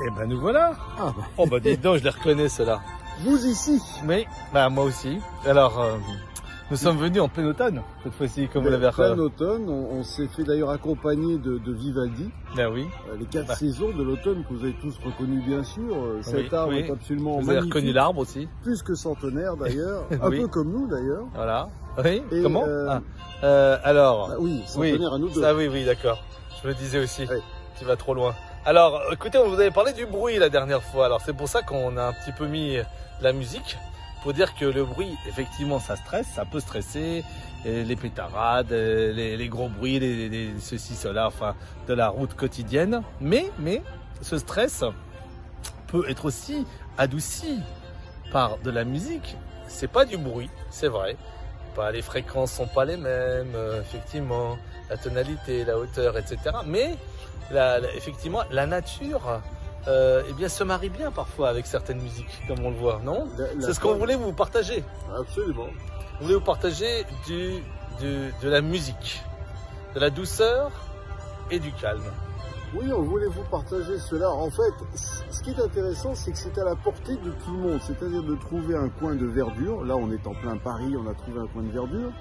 Eh ben nous voilà. Ah bah. Oh bah dites donc, je les reconnais ceux-là. Vous ici. Mais bah moi aussi. Alors nous sommes venus en plein automne cette fois-ci, comme vous l'avez Plein automne, on s'est fait d'ailleurs accompagner de Vivaldi. Ben oui. Les 4 saisons de l'automne que vous avez tous reconnus bien sûr. Cet arbre est absolument magnifique. Vous avez reconnu l'arbre aussi. Plus que centenaire d'ailleurs, un peu comme nous d'ailleurs. Voilà. Oui. Et comment alors. Bah oui, centenaire à nous deux. Ça oui, d'accord. Je me disais aussi. Oui. Tu vas trop loin. Alors, écoutez, on vous avait parlé du bruit la dernière fois. Alors, c'est pour ça qu'on a un petit peu mis la musique. Pour dire que le bruit, effectivement, ça stresse, ça peut stresser. Et les pétarades, les gros bruits, ceci, cela, enfin, de la route quotidienne. Mais, ce stress peut être aussi adouci par de la musique. C'est pas du bruit, c'est vrai. Les fréquences sont pas les mêmes, effectivement. La tonalité, la hauteur, etc. Mais, effectivement, la nature eh bien, se marie bien parfois avec certaines musiques, comme on le voit, non? C'est ce qu'on voulait vous partager. Absolument. On voulait vous partager de la musique, de la douceur et du calme. Oui, on voulait vous partager cela. En fait, ce qui est intéressant, c'est que c'est à la portée de tout le monde. C'est-à-dire de trouver un coin de verdure. Là, on est en plein Paris, on a trouvé un coin de verdure.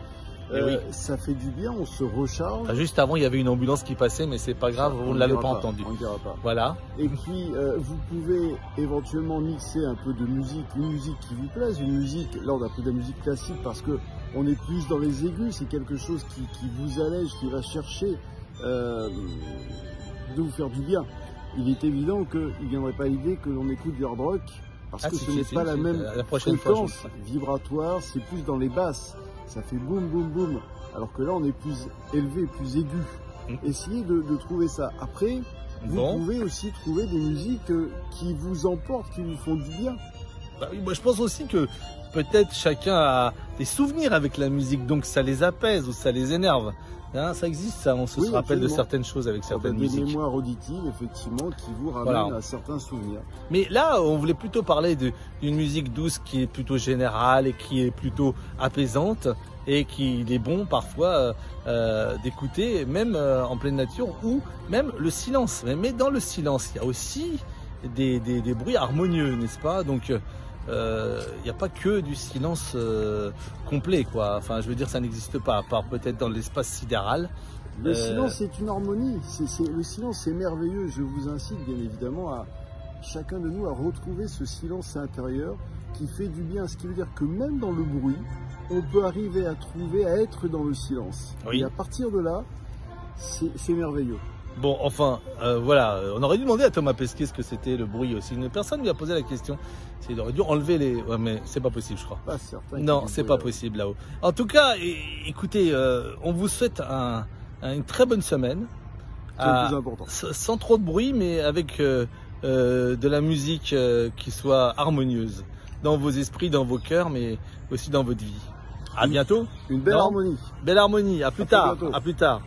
Oui. Ça fait du bien, on se recharge. Juste avant, il y avait une ambulance qui passait, mais c'est pas grave, on ne l'avait pas entendu. On ne dira pas. Voilà. Et puis, vous pouvez éventuellement mixer un peu de musique, une musique qui vous plaise, une musique, là on a pris de la musique classique parce que on est plus dans les aigus, c'est quelque chose qui vous allège, qui va chercher de vous faire du bien. Il est évident qu'il ne viendrait pas l'idée que l'on écoute du hard rock parce que ce n'est pas la même fréquence vibratoire, c'est plus dans les basses. Ça fait boum, boum, boum. Alors que là, on est plus élevé, plus aigu. Essayez de trouver ça. Après, vous pouvez aussi trouver des musiques qui vous emportent, qui vous font du bien. Bah oui, moi, je pense aussi que peut-être chacun a des souvenirs avec la musique, donc ça les apaise ou ça les énerve. Hein, ça existe, ça. On se rappelle de certaines choses avec certaines musiques. Des mémoires auditives, effectivement, qui vous ramènent à certains souvenirs. Mais là, on voulait plutôt parler d'une musique douce qui est plutôt générale et qui est plutôt apaisante et qu'il est bon parfois d'écouter, même en pleine nature, ou même le silence. Mais dans le silence, il y a aussi des bruits harmonieux, n'est-ce pas? Donc, il n'y a pas que du silence complet, quoi. Enfin, je veux dire, ça n'existe pas, à part peut-être dans l'espace sidéral. Le silence, c'est une harmonie. Le silence, c'est merveilleux. Je vous incite, bien évidemment, à chacun de nous à retrouver ce silence intérieur qui fait du bien. Ce qui veut dire que même dans le bruit, on peut arriver à être dans le silence. Oui. Et à partir de là, c'est merveilleux. Bon, enfin, voilà, on aurait dû demander à Thomas Pesquet ce que c'était le bruit aussi. Une personne lui a posé la question. Il aurait dû enlever les... Ouais, mais c'est pas possible, je crois. Pas certain. Non, c'est pas possible là-haut. En tout cas, écoutez, on vous souhaite une très bonne semaine. C'est le plus important. Sans trop de bruit, mais avec de la musique qui soit harmonieuse. Dans vos esprits, dans vos cœurs, mais aussi dans votre vie. À bientôt. Une belle harmonie. Belle harmonie. À plus tard. À plus tard.